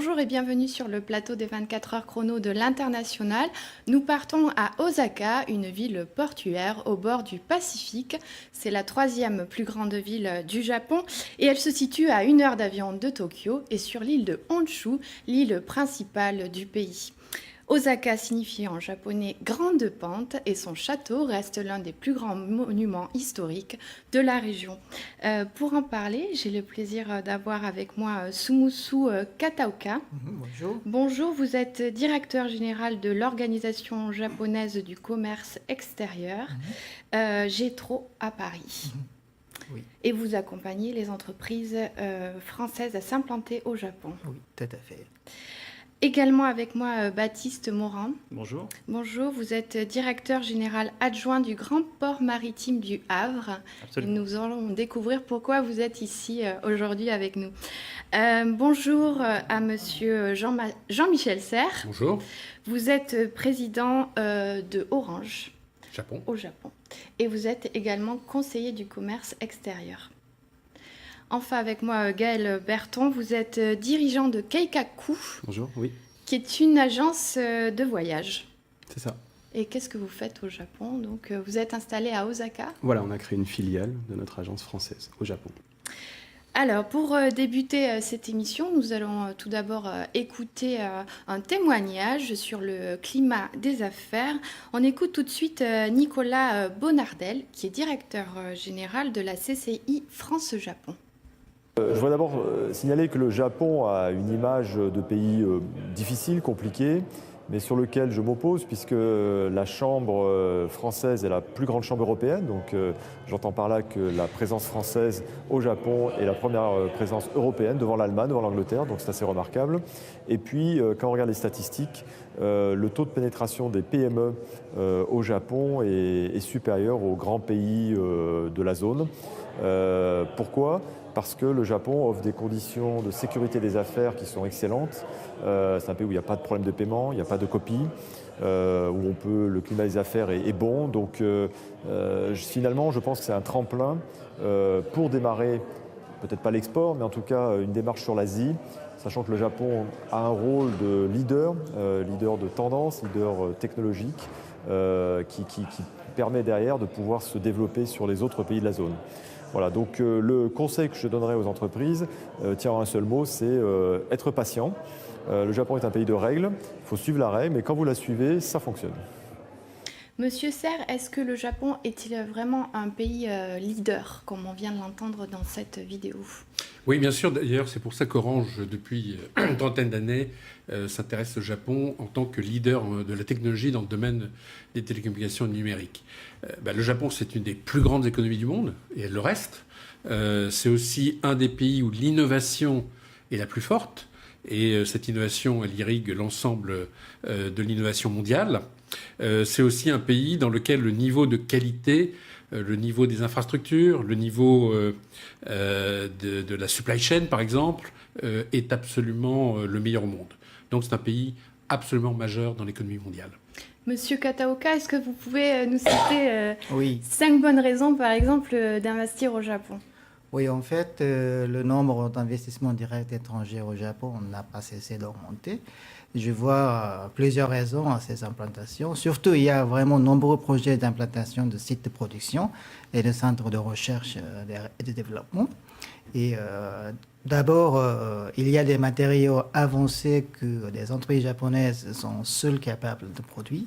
Bonjour et bienvenue sur le plateau des 24 heures chrono de l'International. Nous partons à Osaka, une ville portuaire au bord du Pacifique. C'est la troisième plus grande ville du Japon et elle se situe à 1 heure d'avion de Tokyo et sur l'île de Honshu, l'île principale du pays. Osaka signifie en japonais grande pente et son château reste l'un des plus grands monuments historiques de la région. Pour en parler, j'ai le plaisir d'avoir avec moi Sumusu Kataoka. Bonjour. Bonjour, vous êtes directeur général de l'Organisation japonaise du commerce extérieur, GETRO à Paris. Oui. Et vous accompagnez les entreprises françaises à s'implanter au Japon. Oui, tout à fait. Également avec moi, Baptiste Morin. Bonjour. Bonjour, vous êtes directeur général adjoint du Grand Port Maritime du Havre. Absolument. Et nous allons découvrir pourquoi vous êtes ici aujourd'hui avec nous. Bonjour à monsieur Jean-Michel Serres. Bonjour. Vous êtes président de Orange Japon. au Japon. Et vous êtes également conseiller du commerce extérieur. Enfin, avec moi, Gaël Berton, vous êtes dirigeant de Keikaku, Bonjour, oui, qui est une agence de voyage. c'est ça. Et qu'est-ce que vous faites au Japon? Donc, vous êtes installé à Osaka. Voilà, on a créé une filiale de notre agence française au Japon. Alors, pour débuter cette émission, nous allons tout d'abord écouter un témoignage sur le climat des affaires. On écoute tout de suite Nicolas Bonardel, qui est directeur général de la CCI France-Japon. Je voudrais d'abord signaler que le Japon a une image de pays difficile, compliqué, mais sur lequel je m'oppose puisque la Chambre française est la plus grande chambre européenne. Donc j'entends par là que la présence française au Japon est la première présence européenne devant l'Allemagne, devant l'Angleterre, donc c'est assez remarquable. Et puis quand on regarde les statistiques, le taux de pénétration des PME au Japon est supérieur aux grands pays de la zone. Pourquoi ? Parce que le Japon offre des conditions de sécurité des affaires qui sont excellentes. C'est un pays où il n'y a pas de problème de paiement, il n'y a pas de copie, où le climat des affaires est bon. Donc finalement, je pense que c'est un tremplin pour démarrer, peut-être pas l'export, mais en tout cas une démarche sur l'Asie, sachant que le Japon a un rôle de leader, leader de tendance, leader technologique, qui permet derrière de pouvoir se développer sur les autres pays de la zone. Voilà, donc le conseil que je donnerais aux entreprises tient en un seul mot, c'est être patient. Le Japon est un pays de règles, il faut suivre la règle, mais quand vous la suivez, ça fonctionne. Monsieur Serres, est-ce que le Japon est-il vraiment un pays leader, comme on vient de l'entendre dans cette vidéo? Oui, bien sûr. D'ailleurs, c'est pour ça qu'Orange, depuis une trentaine d'années, s'intéresse au Japon en tant que leader de la technologie dans le domaine des télécommunications numériques. Le Japon, c'est une des plus grandes économies du monde, et elle le reste. C'est aussi un des pays où l'innovation est la plus forte, et cette innovation, elle irrigue l'ensemble de l'innovation mondiale. C'est aussi un pays dans lequel le niveau de qualité, le niveau des infrastructures, le niveau de la supply chain, par exemple, est absolument le meilleur au monde. Donc c'est un pays absolument majeur dans l'économie mondiale. Monsieur Kataoka, est-ce que vous pouvez nous citer Oui. 5 bonnes raisons, par exemple, d'investir au Japon? Oui, en fait, le nombre d'investissements directs étrangers au Japon n'a pas cessé d'augmenter. Je vois plusieurs raisons à ces implantations. Surtout, il y a vraiment de nombreux projets d'implantation de sites de production et de centres de recherche et de développement. Et d'abord, il y a des matériaux avancés que des entreprises japonaises sont seules capables de produire.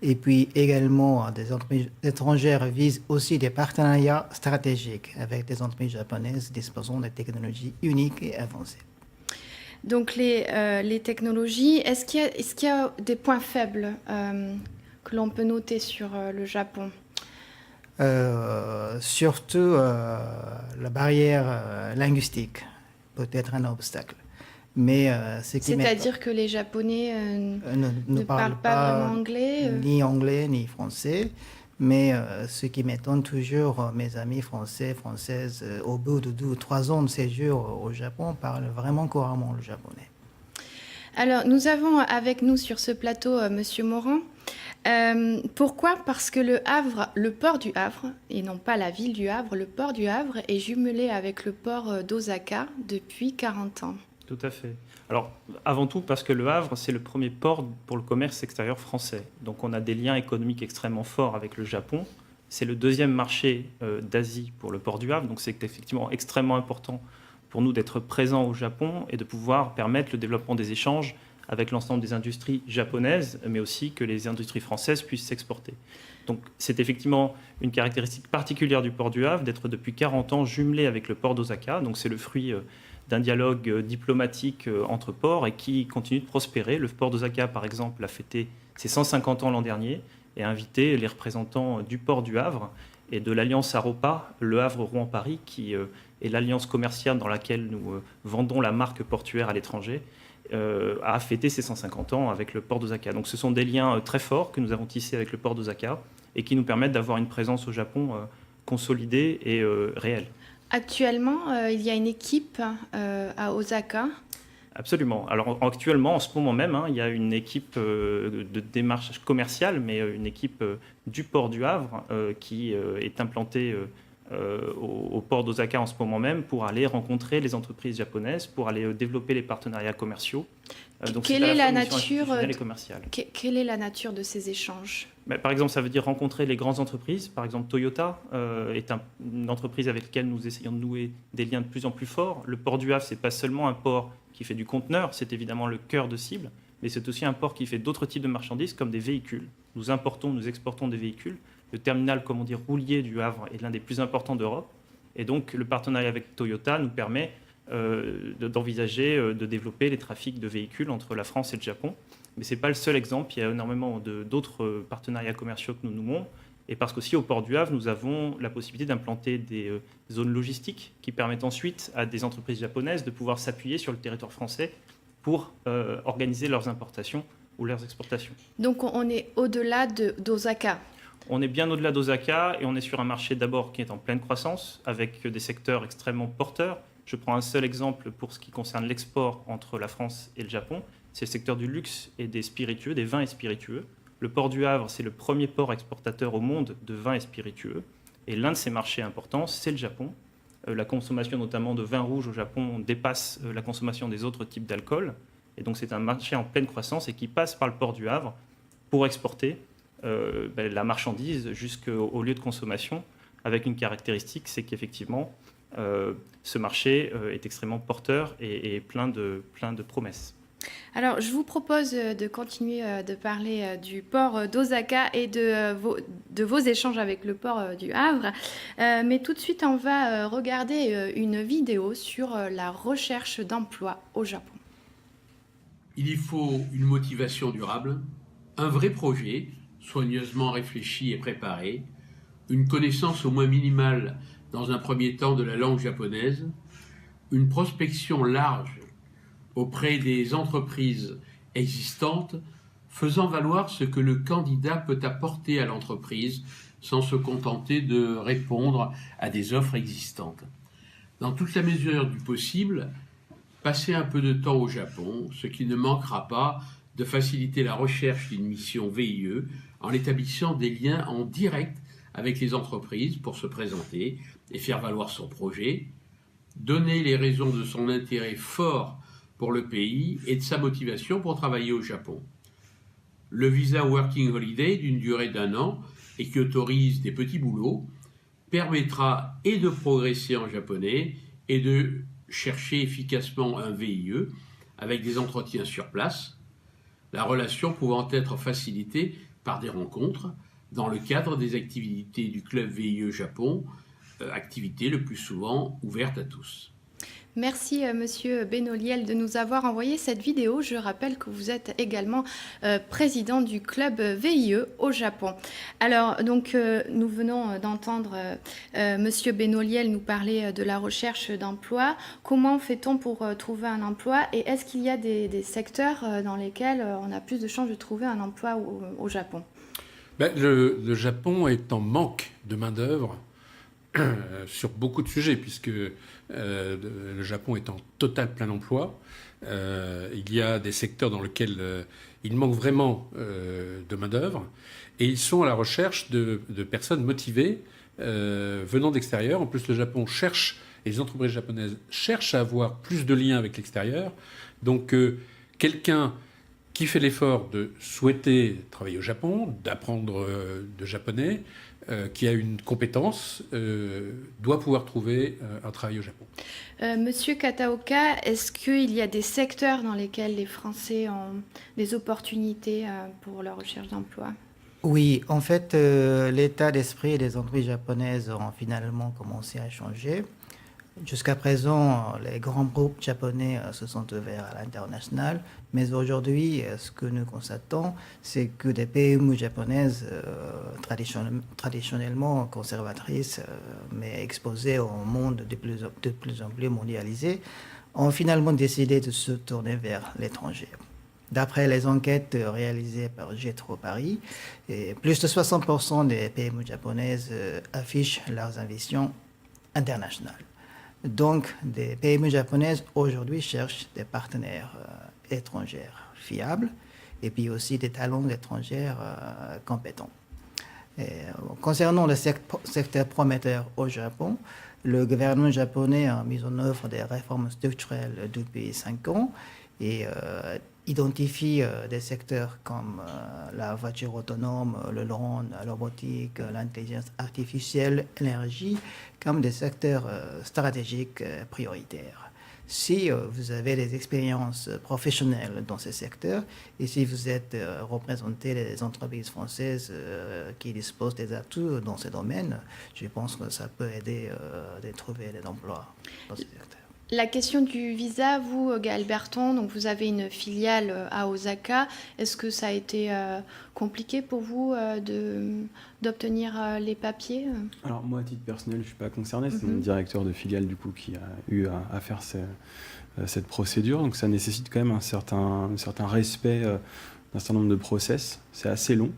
Et puis également, des entreprises étrangères visent aussi des partenariats stratégiques avec des entreprises japonaises disposant de technologies uniques et avancées. Donc les technologies, est-ce qu'il y a des points faibles que l'on peut noter sur le Japon? Surtout la barrière linguistique peut être un obstacle. Mais c'est-à-dire que les Japonais ne parlent pas vraiment anglais ni anglais ni français. Mais ce qui m'étonne toujours, mes amis françaises, au bout de 2 ou 3 ans de séjour au Japon, parlent vraiment couramment le japonais. Alors, nous avons avec nous sur ce plateau Monsieur Morin. Pourquoi? Parce que le Havre, le port du Havre, et non pas la ville du Havre, le port du Havre est jumelé avec le port d'Osaka depuis 40 ans. Tout à fait. Alors, avant tout, parce que Le Havre, c'est le premier port pour le commerce extérieur français. Donc, on a des liens économiques extrêmement forts avec le Japon. C'est le deuxième marché d'Asie pour le port du Havre. Donc, c'est effectivement extrêmement important pour nous d'être présents au Japon et de pouvoir permettre le développement des échanges avec l'ensemble des industries japonaises, mais aussi que les industries françaises puissent s'exporter. Donc, c'est effectivement une caractéristique particulière du port du Havre d'être depuis 40 ans jumelé avec le port d'Osaka. Donc, c'est le fruit d'un dialogue diplomatique entre ports et qui continue de prospérer. Le port d'Osaka, par exemple, a fêté ses 150 ans l'an dernier et a invité les représentants du port du Havre et de l'Alliance Aropa, Le Havre-Rouen-Paris, qui est l'alliance commerciale dans laquelle nous vendons la marque portuaire à l'étranger, a fêté ses 150 ans avec le port d'Osaka. Donc ce sont des liens très forts que nous avons tissés avec le port d'Osaka et qui nous permettent d'avoir une présence au Japon consolidée et réelle. Actuellement, il y a une équipe à Osaka. Absolument. Alors actuellement, en ce moment même, il y a une équipe de démarche commerciale, mais une équipe du port du Havre qui est implantée au port d'Osaka en ce moment même pour aller rencontrer les entreprises japonaises, pour aller développer les partenariats commerciaux. Donc Quelle est la nature institutionnelle et commerciale. Quelle est la nature de ces échanges? Par exemple, ça veut dire rencontrer les grandes entreprises. Par exemple, Toyota est une entreprise avec laquelle nous essayons de nouer des liens de plus en plus forts. Le port du Havre, ce n'est pas seulement un port qui fait du conteneur, c'est évidemment le cœur de cible, mais c'est aussi un port qui fait d'autres types de marchandises comme des véhicules. Nous importons, nous exportons des véhicules. Le terminal, comme on dit, roulier du Havre est l'un des plus importants d'Europe. Et donc, le partenariat avec Toyota nous permet d'envisager de développer les trafics de véhicules entre la France et le Japon. Mais ce n'est pas le seul exemple. Il y a énormément d'autres partenariats commerciaux que nous nouons. Et parce qu'aussi, au port du Havre, nous avons la possibilité d'implanter des zones logistiques qui permettent ensuite à des entreprises japonaises de pouvoir s'appuyer sur le territoire français pour organiser leurs importations ou leurs exportations. Donc, on est au-delà d'Osaka. On est bien au-delà d'Osaka et on est sur un marché d'abord qui est en pleine croissance avec des secteurs extrêmement porteurs. Je prends un seul exemple pour ce qui concerne l'export entre la France et le Japon. C'est le secteur du luxe et des spiritueux, des vins et spiritueux. Le port du Havre, c'est le premier port exportateur au monde de vins et spiritueux. Et l'un de ces marchés importants, c'est le Japon. La consommation notamment de vin rouge au Japon dépasse la consommation des autres types d'alcool. Et donc c'est un marché en pleine croissance et qui passe par le port du Havre pour exporter la marchandise jusqu'au lieu de consommation, avec une caractéristique, c'est qu'effectivement, ce marché est extrêmement porteur et plein de promesses. Alors, je vous propose de continuer de parler du port d'Osaka et de vos échanges avec le port du Havre. Mais tout de suite, on va regarder une vidéo sur la recherche d'emploi au Japon. Il y faut une motivation durable, un vrai projet, soigneusement réfléchi et préparé, une connaissance au moins minimale dans un premier temps de la langue japonaise, une prospection large auprès des entreprises existantes, faisant valoir ce que le candidat peut apporter à l'entreprise sans se contenter de répondre à des offres existantes. Dans toute la mesure du possible, passer un peu de temps au Japon, ce qui ne manquera pas de faciliter la recherche d'une mission VIE en établissant des liens en direct avec les entreprises pour se présenter et faire valoir son projet, donner les raisons de son intérêt fort pour le pays et de sa motivation pour travailler au Japon. Le visa Working Holiday d'une durée d'1 an et qui autorise des petits boulots permettra et de progresser en japonais et de chercher efficacement un VIE avec des entretiens sur place, la relation pouvant être facilitée par des rencontres dans le cadre des activités du club VIE Japon, activités le plus souvent ouvertes à tous. Merci Monsieur Benoliel de nous avoir envoyé cette vidéo. Je rappelle que vous êtes également président du club VIE au Japon. Alors donc nous venons d'entendre Monsieur Benoliel nous parler de la recherche d'emploi. Comment fait-on pour trouver un emploi et est-ce qu'il y a des secteurs dans lesquels on a plus de chances de trouver un emploi au Japon? Le Japon est en manque de main-d'œuvre sur beaucoup de sujets, puisque le Japon est en total plein emploi. Il y a des secteurs dans lesquels il manque vraiment de main-d'œuvre, et ils sont à la recherche de personnes motivées venant d'extérieur. En plus, le Japon cherche, et les entreprises japonaises cherchent à avoir plus de liens avec l'extérieur. Donc, quelqu'un qui fait l'effort de souhaiter travailler au Japon, d'apprendre de japonais, qui a une compétence, doit pouvoir trouver un travail au Japon. Monsieur Kataoka, est-ce qu'il y a des secteurs dans lesquels les Français ont des opportunités pour leur recherche d'emploi? Oui, en fait, l'état d'esprit des entreprises japonaises ont finalement commencé à changer. Jusqu'à présent, les grands groupes japonais se sont ouverts à l'international, mais aujourd'hui, ce que nous constatons, c'est que des PME japonaises traditionnellement conservatrices, mais exposées au monde de plus en plus mondialisé, ont finalement décidé de se tourner vers l'étranger. D'après les enquêtes réalisées par Jetro Paris, plus de 60% des PME japonaises affichent leurs ambitions internationales. Donc, des PME japonaises aujourd'hui cherchent des partenaires étrangers fiables et puis aussi des talents étrangers compétents. Concernant le secteur prometteur au Japon, le gouvernement japonais a mis en œuvre des réformes structurelles depuis 5 ans et identifie des secteurs comme la voiture autonome, le drone, la robotique, l'intelligence artificielle, l'énergie, comme des secteurs stratégiques prioritaires. Si vous avez des expériences professionnelles dans ces secteurs et si vous êtes représenté des entreprises françaises qui disposent des atouts dans ces domaines, je pense que ça peut aider de trouver des emplois dans ces secteurs. La question du visa, vous, Gaël Berton, donc vous avez une filiale à Osaka. Est-ce que ça a été compliqué pour vous d'obtenir les papiers? Alors moi, à titre personnel, je ne suis pas concerné. C'est mon directeur de filiale du coup qui a eu à faire cette procédure. Donc ça nécessite quand même un certain respect d'un certain nombre de process. C'est assez long.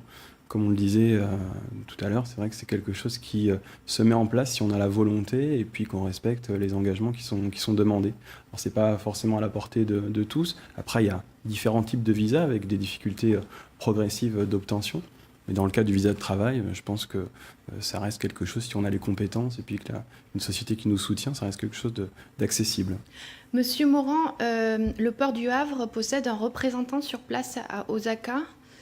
Comme on le disait tout à l'heure, c'est vrai que c'est quelque chose qui se met en place si on a la volonté et puis qu'on respecte les engagements qui sont demandés. Alors, ce n'est pas forcément à la portée de tous. Après, il y a différents types de visas avec des difficultés progressives d'obtention. Mais dans le cas du visa de travail, je pense que ça reste quelque chose, si on a les compétences et puis que une société qui nous soutient, ça reste quelque chose d'accessible. Monsieur Morand, le port du Havre possède un représentant sur place à Osaka.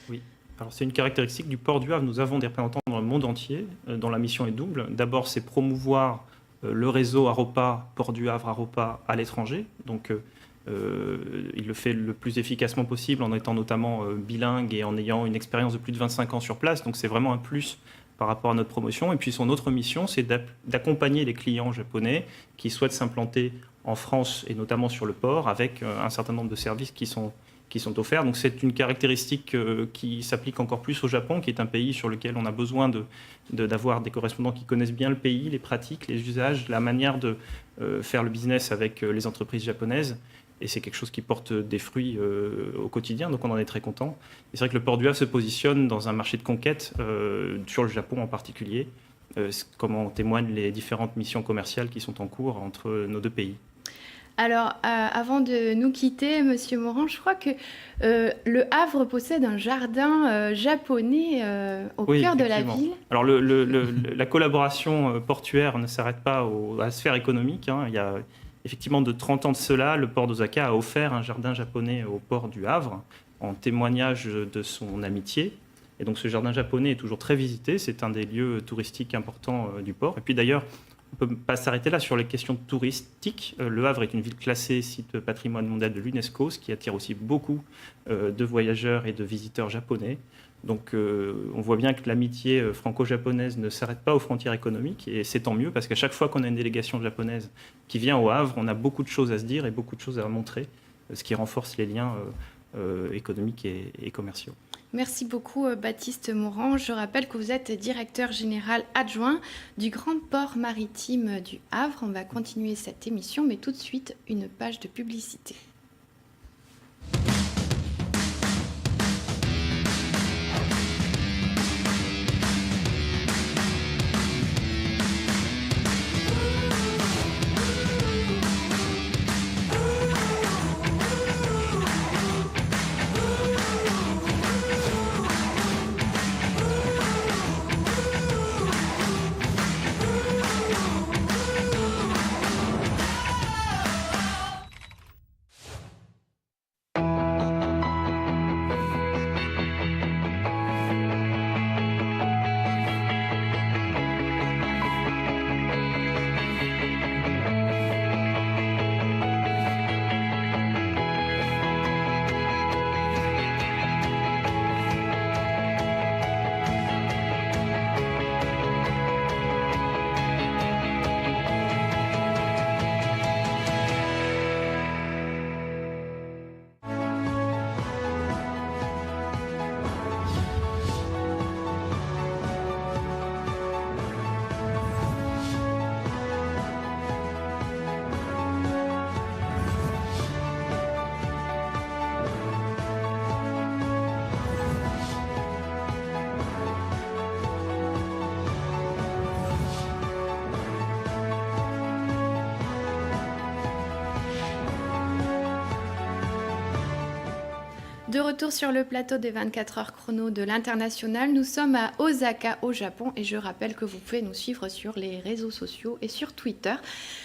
Oui. Alors, c'est une caractéristique du port du Havre. Nous avons des représentants dans le monde entier, dont la mission est double. D'abord, c'est promouvoir le réseau Aropa, port du Havre Aropa à l'étranger. Donc, il le fait le plus efficacement possible en étant notamment bilingue et en ayant une expérience de plus de 25 ans sur place. Donc, c'est vraiment un plus par rapport à notre promotion. Et puis, son autre mission, c'est d'accompagner les clients japonais qui souhaitent s'implanter en France et notamment sur le port avec un certain nombre de services qui sont offerts. Donc c'est une caractéristique qui s'applique encore plus au Japon, qui est un pays sur lequel on a besoin d'avoir des correspondants qui connaissent bien le pays, les pratiques, les usages, la manière de faire le business avec les entreprises japonaises. Et c'est quelque chose qui porte des fruits au quotidien, donc on en est très content. Et c'est vrai que le port du Havre se positionne dans un marché de conquête, sur le Japon en particulier, comme en témoignent les différentes missions commerciales qui sont en cours entre nos deux pays. Alors, avant de nous quitter, Monsieur Morand, je crois que le Havre possède un jardin japonais au cœur de la ville. Alors, la collaboration portuaire ne s'arrête pas à la sphère économique. Il y a effectivement de 30 ans de cela, le port d'Osaka a offert un jardin japonais au port du Havre en témoignage de son amitié. Et donc, ce jardin japonais est toujours très visité. C'est un des lieux touristiques importants du port. Et puis d'ailleurs, on ne peut pas s'arrêter là sur les questions touristiques. Le Havre est une ville classée site patrimoine mondial de l'UNESCO, ce qui attire aussi beaucoup de voyageurs et de visiteurs japonais. Donc on voit bien que l'amitié franco-japonaise ne s'arrête pas aux frontières économiques, et c'est tant mieux parce qu'à chaque fois qu'on a une délégation japonaise qui vient au Havre, on a beaucoup de choses à se dire et beaucoup de choses à montrer, ce qui renforce les liens économiques et commerciaux. Merci beaucoup Baptiste Morand. Je rappelle que vous êtes directeur général adjoint du Grand Port Maritime du Havre. On va continuer cette émission, mais tout de suite, une page de publicité. De retour sur le plateau des 24 heures chrono de l'International, nous sommes à Osaka au Japon et je rappelle que vous pouvez nous suivre sur les réseaux sociaux et sur Twitter.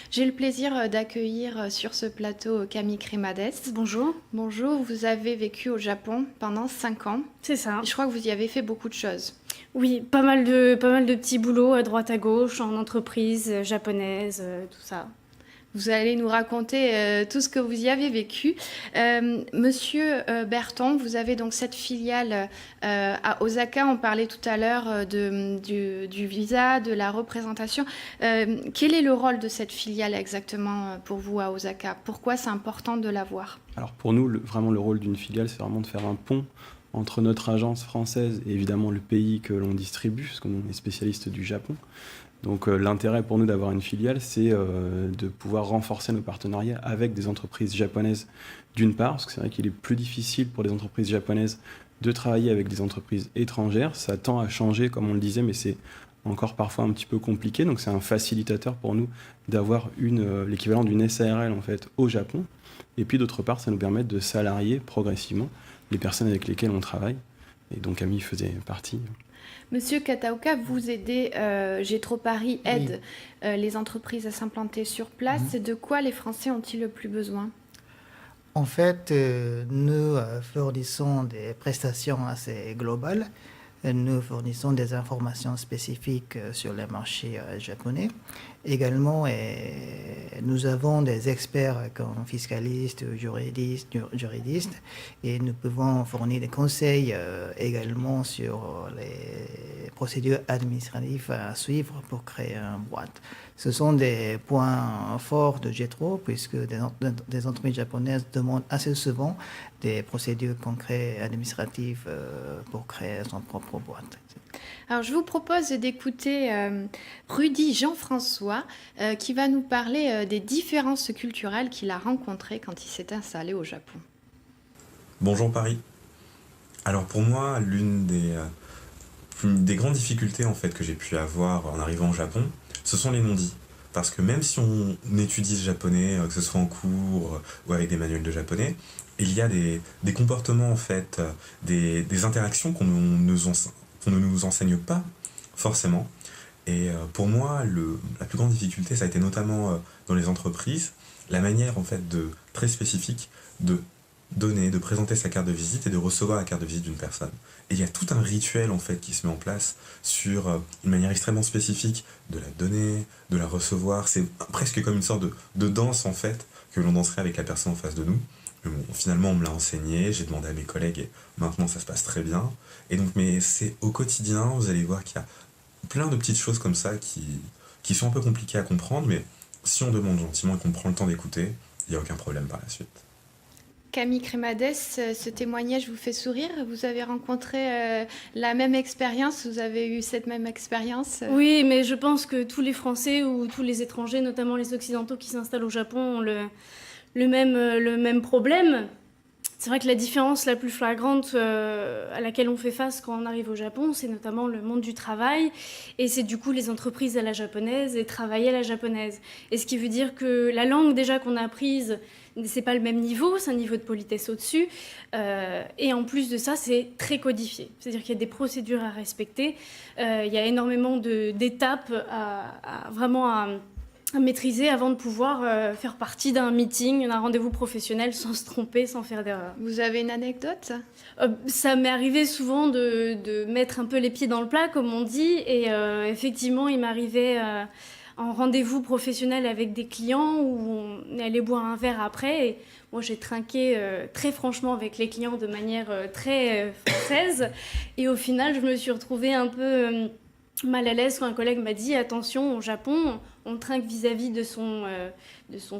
J'ai le plaisir d'accueillir sur ce plateau Camille Crémades. Bonjour. Bonjour, vous avez vécu au Japon pendant 5 ans. C'est ça. Je crois que vous y avez fait beaucoup de choses. Oui, pas mal de petits boulots à droite à gauche, en entreprise japonaise, tout ça. Vous allez nous raconter tout ce que vous y avez vécu. Monsieur Berton, vous avez donc cette filiale à Osaka. On parlait tout à l'heure du visa, de la représentation. Quel est le rôle de cette filiale exactement pour vous à Osaka? Pourquoi c'est important de l'avoir? Alors pour nous, vraiment le rôle d'une filiale, c'est vraiment de faire un pont entre notre agence française et évidemment le pays que l'on distribue, parce qu'on est spécialiste du Japon. Donc l'intérêt pour nous d'avoir une filiale, c'est de pouvoir renforcer nos partenariats avec des entreprises japonaises d'une part, parce que c'est vrai qu'il est plus difficile pour les entreprises japonaises de travailler avec des entreprises étrangères. Ça tend à changer, comme on le disait, mais c'est encore parfois un petit peu compliqué. Donc c'est un facilitateur pour nous d'avoir l'équivalent d'une SARL en fait, au Japon. Et puis d'autre part, ça nous permet de salarier progressivement les personnes avec lesquelles on travaille. Et donc Camille faisait partie. Monsieur Kataoka, vous aidez, Gétro Paris aide les entreprises à s'implanter sur place. De quoi les Français ont-ils le plus besoin? En fait, nous fournissons des prestations assez globales. Nous fournissons des informations spécifiques sur les marchés japonais. Également, nous avons des experts comme fiscalistes, juridistes, et nous pouvons fournir des conseils également sur les procédures administratives à suivre pour créer une boîte. Ce sont des points forts de Gétro, puisque des entreprises japonaises demandent assez souvent des procédures concrètes administratives pour créer son propre boîte. Alors, je vous propose d'écouter Rudy Jean-François qui va nous parler des différences culturelles qu'il a rencontrées quand il s'est installé au Japon. Bonjour Paris. Alors pour moi, l'une des grandes difficultés en fait, que j'ai pu avoir en arrivant au Japon, ce sont les non-dits. Parce que même si on étudie le japonais, que ce soit en cours ou avec des manuels de japonais, il y a des comportements, en fait, des interactions qu'on ne nous enseigne pas forcément. Et pour moi, la plus grande difficulté, ça a été notamment dans les entreprises, la manière en fait très spécifique de donner, de présenter sa carte de visite et de recevoir la carte de visite d'une personne. Et il y a tout un rituel en fait qui se met en place sur une manière extrêmement spécifique de la donner, de la recevoir. C'est presque comme une sorte de danse en fait que l'on danserait avec la personne en face de nous. Mais bon, finalement, on me l'a enseigné, j'ai demandé à mes collègues et maintenant ça se passe très bien. Et donc, mais c'est au quotidien, vous allez voir qu'il y a plein de petites choses comme ça qui sont un peu compliquées à comprendre, mais si on demande gentiment et qu'on prend le temps d'écouter, il n'y a aucun problème par la suite. Camille Crémades, ce témoignage vous fait sourire? Vous avez rencontré la même expérience? Vous avez eu cette même expérience? Oui, mais je pense que tous les Français ou tous les étrangers, notamment les Occidentaux qui s'installent au Japon, ont le même problème. C'est vrai que la différence la plus flagrante à laquelle on fait face quand on arrive au Japon, c'est notamment le monde du travail. Et c'est du coup les entreprises à la japonaise et travailler à la japonaise. Et ce qui veut dire que la langue déjà qu'on a apprise, c'est pas le même niveau, c'est un niveau de politesse au-dessus. Et en plus de ça, c'est très codifié. C'est-à-dire qu'il y a des procédures à respecter. Il y a énormément d'étapes à maîtriser avant de pouvoir faire partie d'un meeting, d'un rendez-vous professionnel sans se tromper, sans faire d'erreur. Vous avez une anecdote? Ça m'est arrivé souvent de mettre un peu les pieds dans le plat, comme on dit, et effectivement, il m'arrivait en rendez-vous professionnel avec des clients où on est allé boire un verre après, et moi j'ai trinqué très franchement avec les clients de manière très française, et au final, je me suis retrouvée un peu mal à l'aise quand un collègue m'a dit « Attention, au Japon, on trinque vis-à-vis de son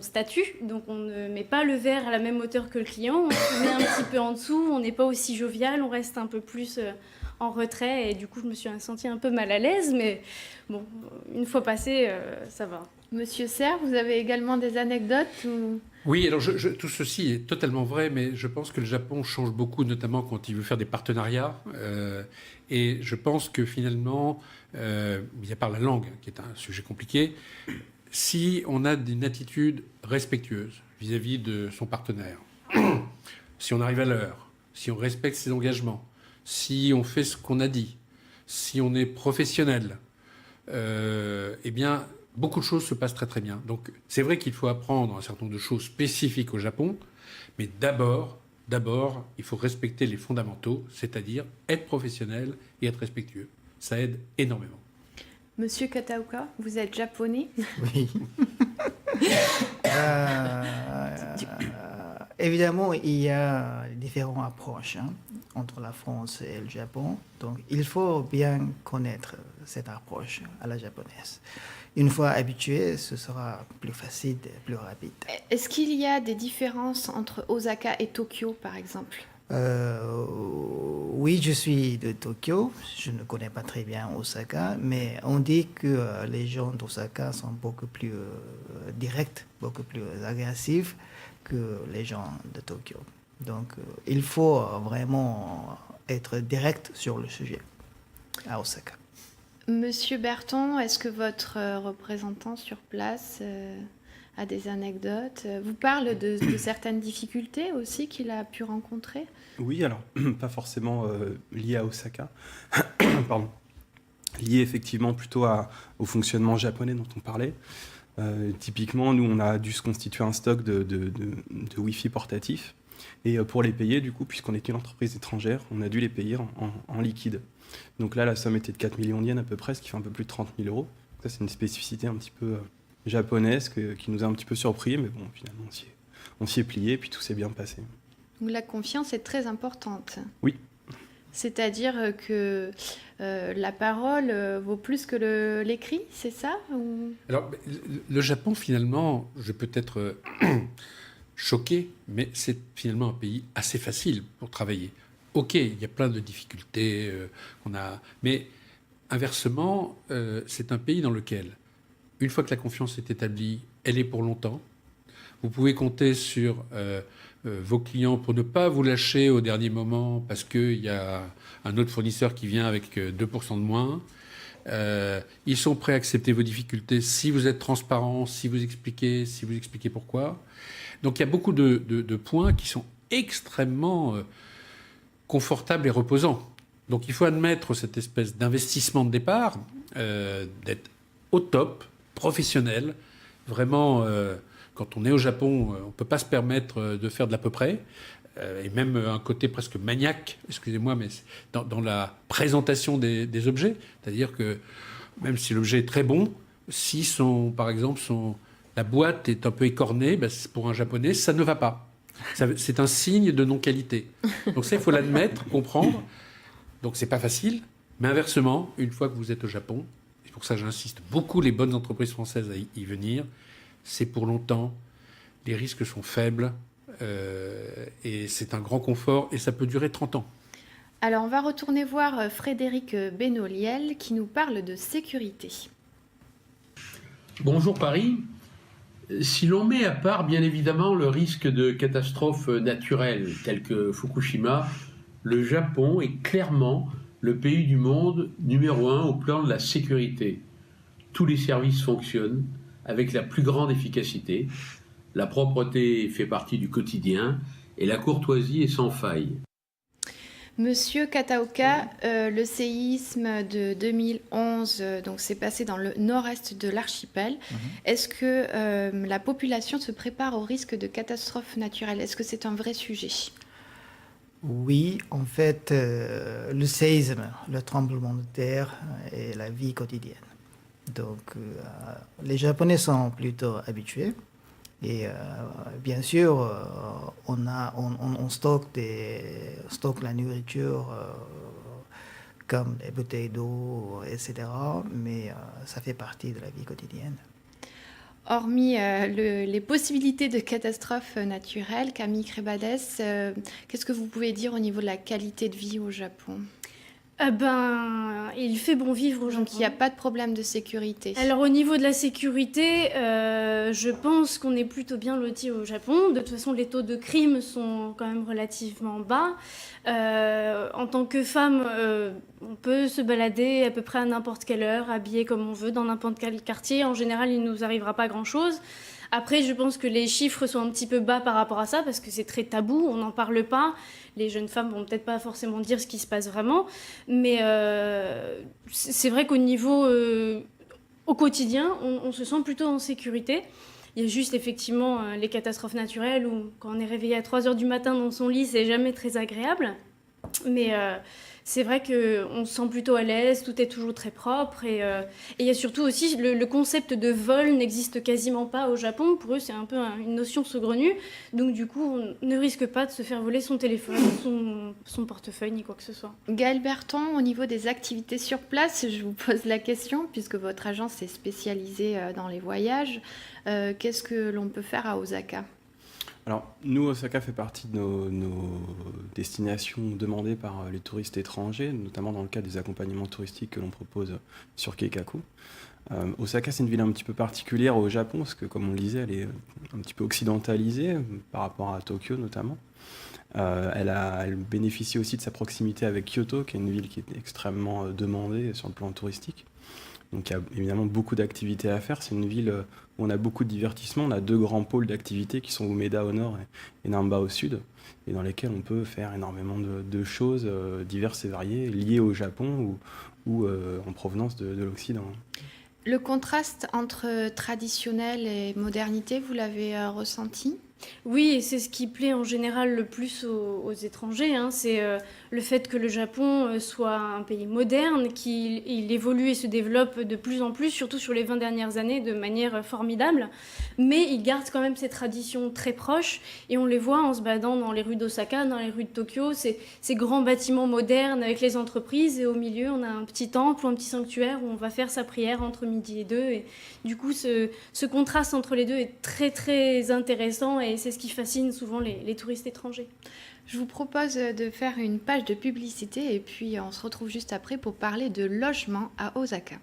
statut, donc on ne met pas le verre à la même hauteur que le client, on se met un petit peu en dessous, on n'est pas aussi jovial, on reste un peu plus en retrait. » Et du coup, je me suis sentie un peu mal à l'aise, mais bon, une fois passé, ça va. Monsieur Serre, vous avez également des anecdotes Oui, alors tout ceci est totalement vrai, mais je pense que le Japon change beaucoup, notamment quand il veut faire des partenariats. Et je pense que finalement, mis à part la langue, qui est un sujet compliqué, si on a une attitude respectueuse vis-à-vis de son partenaire, si on arrive à l'heure, si on respecte ses engagements, si on fait ce qu'on a dit, si on est professionnel, eh bien, beaucoup de choses se passent très très bien. Donc, c'est vrai qu'il faut apprendre un certain nombre de choses spécifiques au Japon, mais d'abord, il faut respecter les fondamentaux, c'est-à-dire être professionnel et être respectueux. Ça aide énormément. Monsieur Kataoka, vous êtes japonais. Oui. Évidemment, il y a différentes approches entre la France et le Japon. Donc, il faut bien connaître cette approche à la japonaise. Une fois habitué, ce sera plus facile et plus rapide. Est-ce qu'il y a des différences entre Osaka et Tokyo, par exemple? Oui, je suis de Tokyo. Je ne connais pas très bien Osaka, mais on dit que les gens d'Osaka sont beaucoup plus directs, beaucoup plus agressifs que les gens de Tokyo. Donc, il faut vraiment être direct sur le sujet à Osaka. Monsieur Berton, est-ce que votre représentant sur place a des anecdotes, vous parle de certaines difficultés aussi qu'il a pu rencontrer? Oui, alors, pas forcément lié à Osaka, pardon, lié effectivement plutôt au fonctionnement japonais dont on parlait. Typiquement, nous, on a dû se constituer un stock de Wi-Fi portatif. Et pour les payer, du coup, puisqu'on était une entreprise étrangère, on a dû les payer en liquide. Donc là, la somme était de 4 millions de yens à peu près, ce qui fait un peu plus de 30 000 euros. Ça, c'est une spécificité un petit peu japonaise qui nous a un petit peu surpris, mais bon, finalement, on s'y est plié et puis tout s'est bien passé. Donc la confiance est très importante. Oui. C'est-à-dire que la parole vaut plus que l'écrit, c'est ça ou... Alors, le Japon, finalement, je vais peut-être choqué, mais c'est finalement un pays assez facile pour travailler. Ok, il y a plein de difficultés mais inversement, c'est un pays dans lequel, une fois que la confiance est établie, elle est pour longtemps. Vous pouvez compter sur vos clients pour ne pas vous lâcher au dernier moment parce qu'il y a un autre fournisseur qui vient avec 2% de moins. Ils sont prêts à accepter vos difficultés si vous êtes transparent, si vous expliquez pourquoi. Donc il y a beaucoup de points qui sont extrêmement confortables et reposants. Donc il faut admettre cette espèce d'investissement de départ, d'être au top, professionnel. Vraiment, quand on est au Japon, on ne peut pas se permettre de faire de l'à peu près. Et même un côté presque maniaque, excusez-moi, mais dans la présentation des objets. C'est-à-dire que même si l'objet est très bon, si par exemple, la boîte est un peu écornée, pour un Japonais, ça ne va pas. C'est un signe de non-qualité. Donc ça, il faut l'admettre, comprendre. Donc c'est pas facile. Mais inversement, une fois que vous êtes au Japon, c'est pour ça que j'insiste beaucoup, les bonnes entreprises françaises à y venir, c'est pour longtemps, les risques sont faibles, et c'est un grand confort, et ça peut durer 30 ans. Alors on va retourner voir Frédéric Benoliel qui nous parle de sécurité. Bonjour Paris. Si l'on met à part bien évidemment le risque de catastrophes naturelles telles que Fukushima, le Japon est clairement le pays du monde numéro 1 au plan de la sécurité. Tous les services fonctionnent avec la plus grande efficacité. La propreté fait partie du quotidien et la courtoisie est sans faille. Monsieur Kataoka, le séisme de 2011 donc s'est passé dans le nord-est de l'archipel. Est-ce que la population se prépare au risque de catastrophes naturelles? Est-ce que c'est un vrai sujet? Oui, en fait, le séisme, le tremblement de terre est la vie quotidienne. Donc, les Japonais sont plutôt habitués. Et bien sûr, on stocke la nourriture comme les bouteilles d'eau, etc. Mais ça fait partie de la vie quotidienne. Hormis les possibilités de catastrophes naturelles, Camille Crébades, qu'est-ce que vous pouvez dire au niveau de la qualité de vie au Japon? Il fait bon vivre au Japon. Donc il n'y a pas de problème de sécurité. Alors au niveau de la sécurité, je pense qu'on est plutôt bien loti au Japon. De toute façon, les taux de crime sont quand même relativement bas. En tant que femme, on peut se balader à peu près à n'importe quelle heure, habillée comme on veut, dans n'importe quel quartier. En général, il ne nous arrivera pas grand-chose. Après, je pense que les chiffres sont un petit peu bas par rapport à ça, parce que c'est très tabou, on n'en parle pas. Les jeunes femmes vont peut-être pas forcément dire ce qui se passe vraiment, mais c'est vrai qu'au niveau, au quotidien, on se sent plutôt en sécurité. Il y a juste effectivement les catastrophes naturelles où quand on est réveillé à 3 heures du matin dans son lit, c'est jamais très agréable. Mais c'est vrai qu'on se sent plutôt à l'aise, tout est toujours très propre. Et il y a surtout aussi le concept de vol n'existe quasiment pas au Japon. Pour eux, c'est un peu une notion saugrenue. Donc du coup, on ne risque pas de se faire voler son téléphone, son portefeuille, ni quoi que ce soit. Gaëlle Berton, au niveau des activités sur place, je vous pose la question, puisque votre agence est spécialisée dans les voyages. Qu'est-ce que l'on peut faire à Osaka ? Alors, nous, Osaka fait partie de nos destinations demandées par les touristes étrangers, notamment dans le cadre des accompagnements touristiques que l'on propose sur Keikaku. Osaka, c'est une ville un petit peu particulière au Japon, parce que, comme on le disait, elle est un petit peu occidentalisée par rapport à Tokyo notamment. Elle bénéficie aussi de sa proximité avec Kyoto, qui est une ville qui est extrêmement demandée sur le plan touristique. Donc il y a évidemment beaucoup d'activités à faire. C'est une ville où on a beaucoup de divertissement. On a 2 grands pôles d'activités qui sont Umeda au nord et Namba au sud, et dans lesquels on peut faire énormément de choses diverses et variées, liées au Japon ou en provenance de l'Occident. Le contraste entre traditionnel et modernité, vous l'avez ressenti ? Oui, et c'est ce qui plaît en général le plus aux étrangers, hein. C'est le fait que le Japon soit un pays moderne, qu'il évolue et se développe de plus en plus, surtout sur les 20 dernières années, de manière formidable. Mais il garde quand même ses traditions très proches, et on les voit en se baladant dans les rues d'Osaka, dans les rues de Tokyo, ces grands bâtiments modernes avec les entreprises, et au milieu on a un petit temple ou un petit sanctuaire où on va faire sa prière entre midi et 2. Et du coup, ce contraste entre les deux est très très intéressant, et c'est ce qui fascine souvent les touristes étrangers. Je vous propose de faire une page de publicité et puis on se retrouve juste après pour parler de logement à Osaka.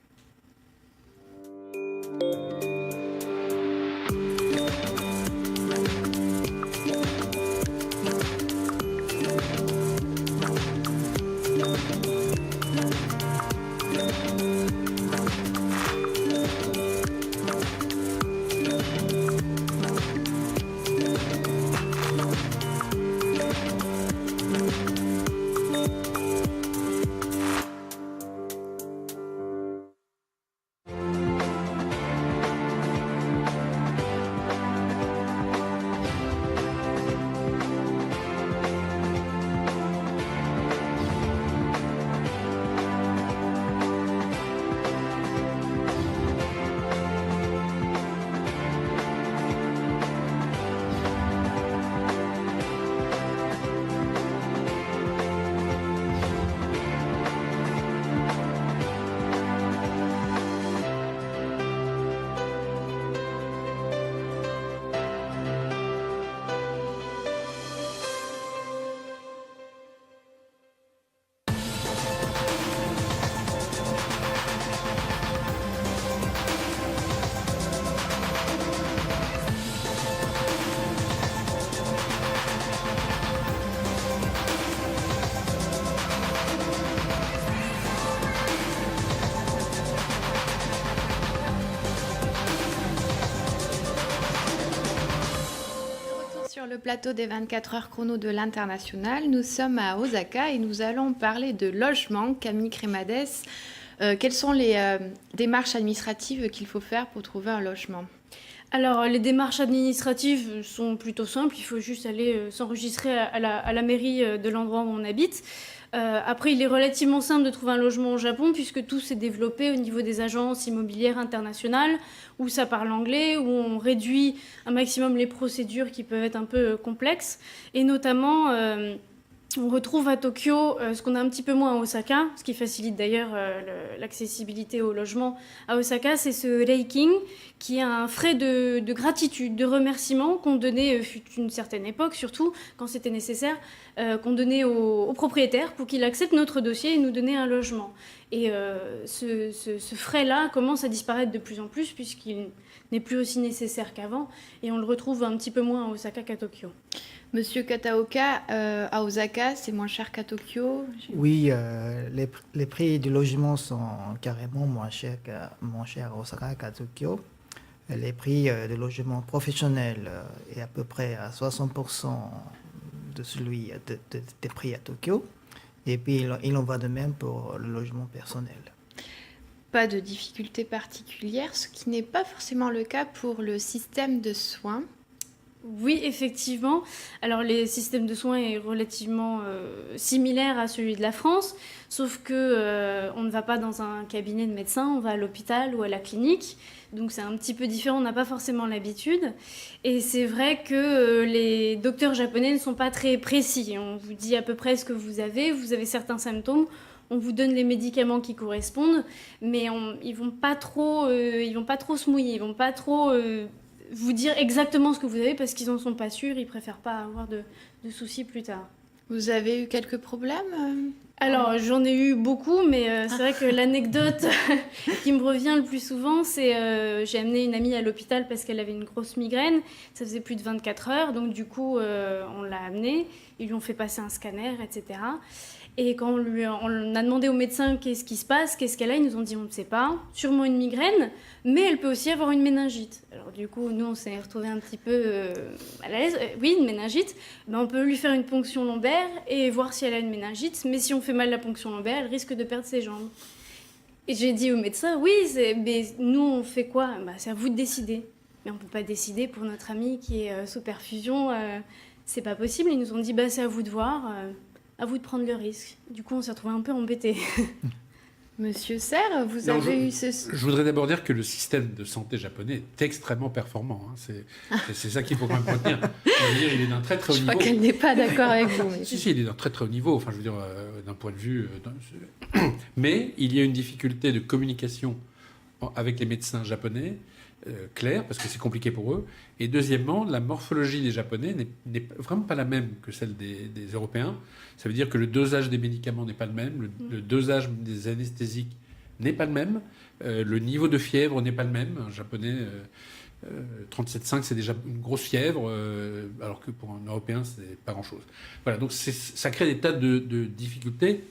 Sur le plateau des 24 heures chrono de l'International, nous sommes à Osaka et nous allons parler de logement. Camille Crémades, quelles sont les démarches administratives qu'il faut faire pour trouver un logement ? Alors, les démarches administratives sont plutôt simples. Il faut juste aller s'enregistrer à la mairie de l'endroit où on habite. Après, il est relativement simple de trouver un logement au Japon puisque tout s'est développé au niveau des agences immobilières internationales où ça parle anglais, où on réduit un maximum les procédures qui peuvent être un peu complexes. Et notamment, on retrouve à Tokyo ce qu'on a un petit peu moins à Osaka, ce qui facilite d'ailleurs l'accessibilité au logement à Osaka, c'est ce reiking qui est un frais de gratitude, de remerciement qu'on donnait fut une certaine époque, surtout quand c'était nécessaire, qu'on donnait au propriétaire pour qu'il accepte notre dossier et nous donner un logement. Et ce frais-là commence à disparaître de plus en plus puisqu'il n'est plus aussi nécessaire qu'avant et on le retrouve un petit peu moins à Osaka qu'à Tokyo. Monsieur Kataoka, à Osaka, c'est moins cher qu'à Tokyo ? Oui, les prix du logement sont carrément moins chers à Osaka qu'à Tokyo. les prix de logement professionnel est à peu près à 60% de celui des prix à Tokyo. Et puis, il en va de même pour le logement personnel. Pas de difficultés particulières, ce qui n'est pas forcément le cas pour le système de soins. Oui, effectivement. Alors, le système de soins est relativement similaire à celui de la France, sauf que on ne va pas dans un cabinet de médecin, on va à l'hôpital ou à la clinique. Donc, c'est un petit peu différent, on n'a pas forcément l'habitude. Et c'est vrai que les docteurs japonais ne sont pas très précis. On vous dit à peu près ce que vous avez certains symptômes, on vous donne les médicaments qui correspondent, mais ils vont pas trop se mouiller, ils vont pas trop vous dire exactement ce que vous avez parce qu'ils n'en sont pas sûrs, ils préfèrent pas avoir de soucis plus tard. Vous avez eu quelques problèmes Alors, j'en ai eu beaucoup, mais c'est vrai que l'anecdote qui me revient le plus souvent, c'est j'ai amené une amie à l'hôpital parce qu'elle avait une grosse migraine. Ça faisait plus de 24 heures, donc du coup, on l'a amenée. Ils lui ont fait passer un scanner, etc. Et quand on a demandé au médecin qu'est-ce qui se passe, qu'est-ce qu'elle a, ils nous ont dit on ne sait pas, sûrement une migraine, mais elle peut aussi avoir une méningite. Alors du coup, nous, on s'est retrouvés un petit peu à l'aise. Oui, une méningite, ben, on peut lui faire une ponction lombaire et voir si elle a une méningite, mais si on fait mal la ponction lombaire, elle risque de perdre ses jambes. Et j'ai dit au médecin, oui, mais nous, on fait quoi? Ben, c'est à vous de décider. Mais on ne peut pas décider pour notre amie qui est sous perfusion, c'est pas possible. Ils nous ont dit, bah, c'est à vous de voir. À vous de prendre le risque. Du coup, on s'est retrouvé un peu embêtés. Monsieur Serre, vous avez eu ce... Je voudrais d'abord dire que le système de santé japonais est extrêmement performant. Hein. C'est ça qu'il faut quand même retenir. Je veux dire, il est d'un très très haut niveau. Je crois qu'elle n'est pas d'accord avec vous. Mais... Si, il est d'un très très haut niveau. Enfin, je veux dire, d'un point de vue... Mais il y a une difficulté de communication avec les médecins japonais, clair, parce que c'est compliqué pour eux. Et deuxièmement, la morphologie des Japonais n'est vraiment pas la même que celle des Européens. Ça veut dire que le dosage des médicaments n'est pas le même, le dosage des anesthésiques n'est pas le même, le niveau de fièvre n'est pas le même. Un Japonais, 37,5, c'est déjà une grosse fièvre, alors que pour un Européen, c'est pas grand-chose. Voilà, donc ça crée des tas de difficultés,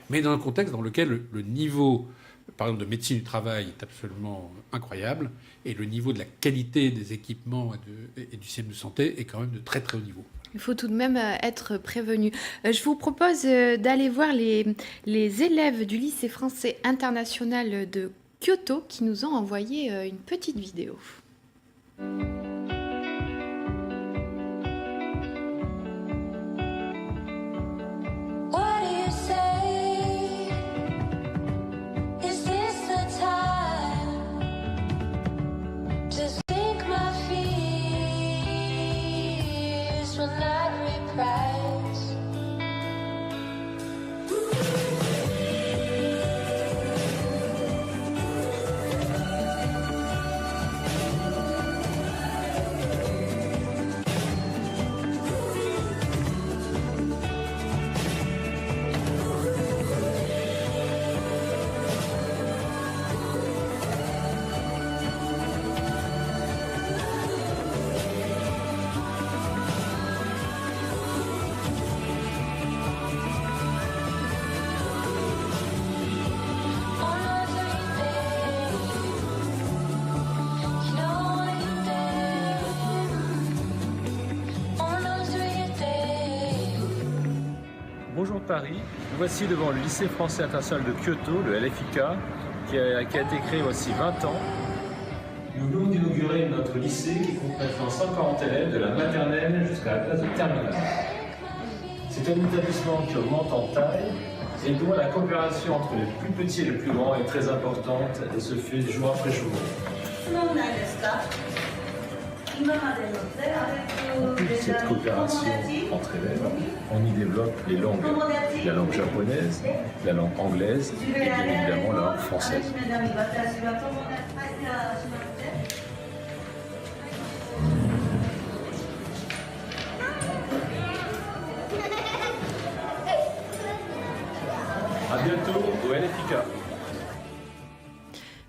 mais dans un contexte dans lequel le niveau... par exemple, de médecine du travail est absolument incroyable, et le niveau de la qualité des équipements et du système de santé est quand même de très très haut niveau. Il faut tout de même être prévenu. Je vous propose d'aller voir les élèves du lycée français international de Kyoto qui nous ont envoyé une petite vidéo. Bonjour Paris, nous voici devant le lycée français international de Kyoto, le LFIK, qui a été créé voici 20 ans. Nous venons d'inaugurer notre lycée qui compte maintenant 140 élèves de la maternelle jusqu'à la classe de terminale. C'est un établissement qui augmente en taille et dont la coopération entre les plus petits et les plus grands est très importante et se fait jour après jour. En plus de cette coopération entre élèves, on y développe les langues, la langue japonaise, la langue anglaise et bien évidemment la langue française. À bientôt au LFIK.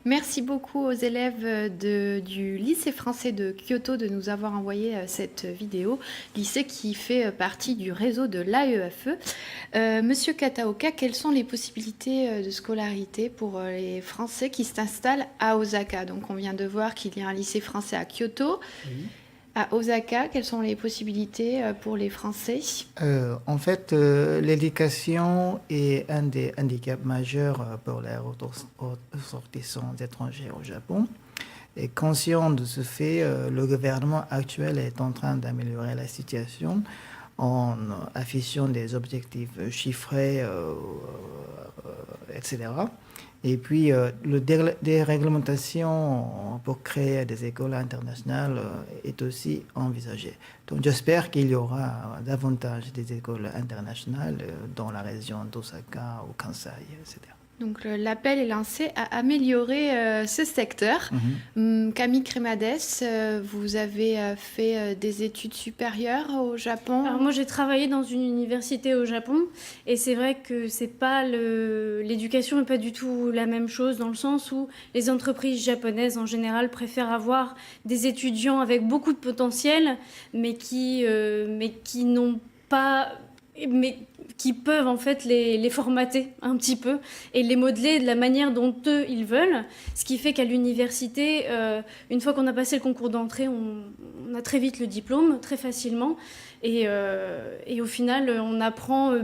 Merci beaucoup aux élèves du lycée français de Kyoto de nous avoir envoyé cette vidéo, lycée qui fait partie du réseau de l'AEFE. Monsieur Kataoka, quelles sont les possibilités de scolarité pour les Français qui s'installent à Osaka? Donc on vient de voir qu'il y a un lycée français à Kyoto. Oui. À Osaka, quelles sont les possibilités pour les Français? En fait, l'éducation est un des handicaps majeurs pour les ressortissants étrangers au Japon. Et conscient de ce fait, le gouvernement actuel est en train d'améliorer la situation en affichant des objectifs chiffrés, etc. Et puis, des réglementations pour créer des écoles internationales est aussi envisagé. Donc, j'espère qu'il y aura davantage des écoles internationales dans la région d'Osaka, au Kansai, etc. Donc l'appel est lancé à améliorer ce secteur. Camille Crémades, vous avez fait des études supérieures au Japon? Alors moi j'ai travaillé dans une université au Japon et c'est vrai que c'est pas l'éducation n'est pas du tout la même chose dans le sens où les entreprises japonaises en général préfèrent avoir des étudiants avec beaucoup de potentiel mais qui n'ont pas... mais qui peuvent en fait les formater un petit peu et les modeler de la manière dont eux ils veulent, ce qui fait qu'à l'université, une fois qu'on a passé le concours d'entrée, on a très vite le diplôme, très facilement, et au final on apprend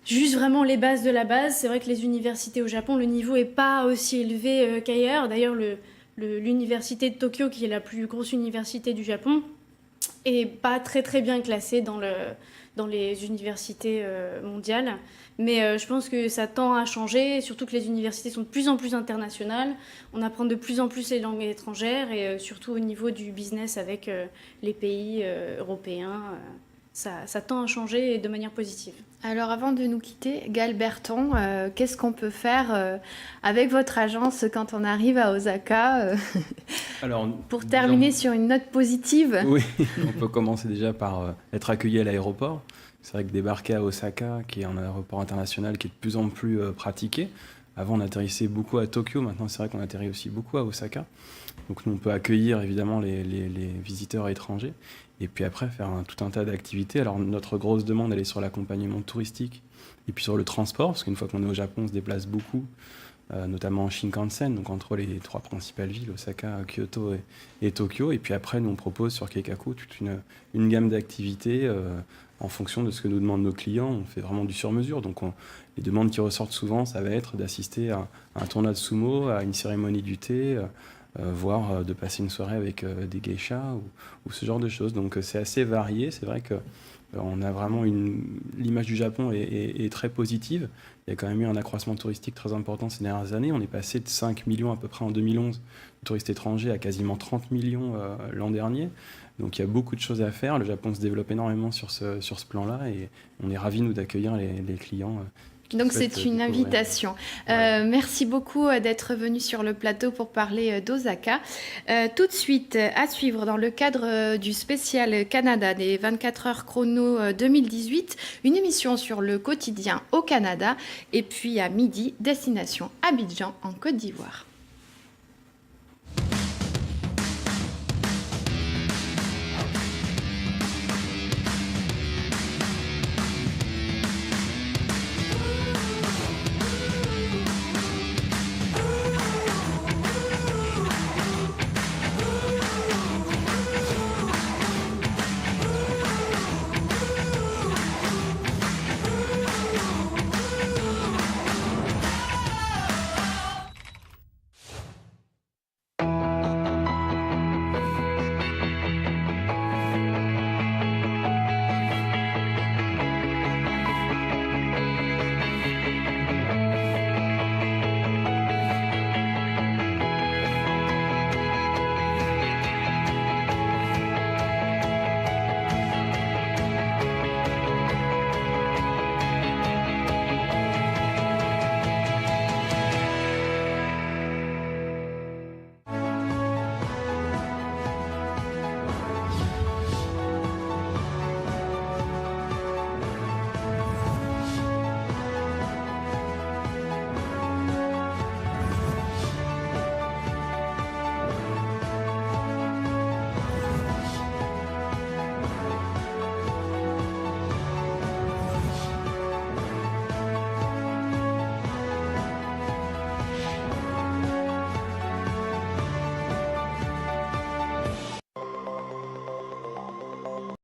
juste vraiment les bases de la base. C'est vrai que les universités au Japon, le niveau n'est pas aussi élevé qu'ailleurs. D'ailleurs l'université de Tokyo, qui est la plus grosse université du Japon, est pas très très bien classée dans les universités mondiales. Mais je pense que ça tend à changer, surtout que les universités sont de plus en plus internationales. On apprend de plus en plus les langues étrangères et surtout au niveau du business avec les pays européens. Ça tend à changer de manière positive. Alors avant de nous quitter, Gaël Berton, qu'est-ce qu'on peut faire avec votre agence quand on arrive à Osaka Alors, pour terminer sur une note positive? Oui, on peut commencer déjà par être accueilli à l'aéroport. C'est vrai que débarquer à Osaka, qui est un aéroport international qui est de plus en plus pratiqué. Avant, on atterrissait beaucoup à Tokyo. Maintenant, c'est vrai qu'on atterrit aussi beaucoup à Osaka. Donc, nous, on peut accueillir évidemment les visiteurs étrangers. Et puis après, faire tout un tas d'activités. Alors, notre grosse demande, elle est sur l'accompagnement touristique et puis sur le transport. Parce qu'une fois qu'on est au Japon, on se déplace beaucoup, notamment en Shinkansen, donc entre les 3 principales villes, Osaka, Kyoto et Tokyo. Et puis après, nous, on propose sur Keikaku toute une gamme d'activités en fonction de ce que nous demandent nos clients. On fait vraiment du sur-mesure. Donc, les demandes qui ressortent souvent, ça va être d'assister à un tournoi de sumo, à une cérémonie du thé, voire de passer une soirée avec des geishas ou ce genre de choses. Donc, c'est assez varié. C'est vrai que on a vraiment l'image du Japon est très positive. Il y a quand même eu un accroissement touristique très important ces dernières années. On est passé de 5 millions à peu près en 2011 de touristes étrangers à quasiment 30 millions l'an dernier. Donc il y a beaucoup de choses à faire. Le Japon se développe énormément sur ce plan-là et on est ravis, nous, d'accueillir les clients. Donc c'est une invitation. Merci beaucoup d'être venu sur le plateau pour parler d'Osaka. Tout de suite, à suivre dans le cadre du spécial Canada des 24 heures chrono 2018, une émission sur le quotidien au Canada. Et puis à midi, destination Abidjan en Côte d'Ivoire.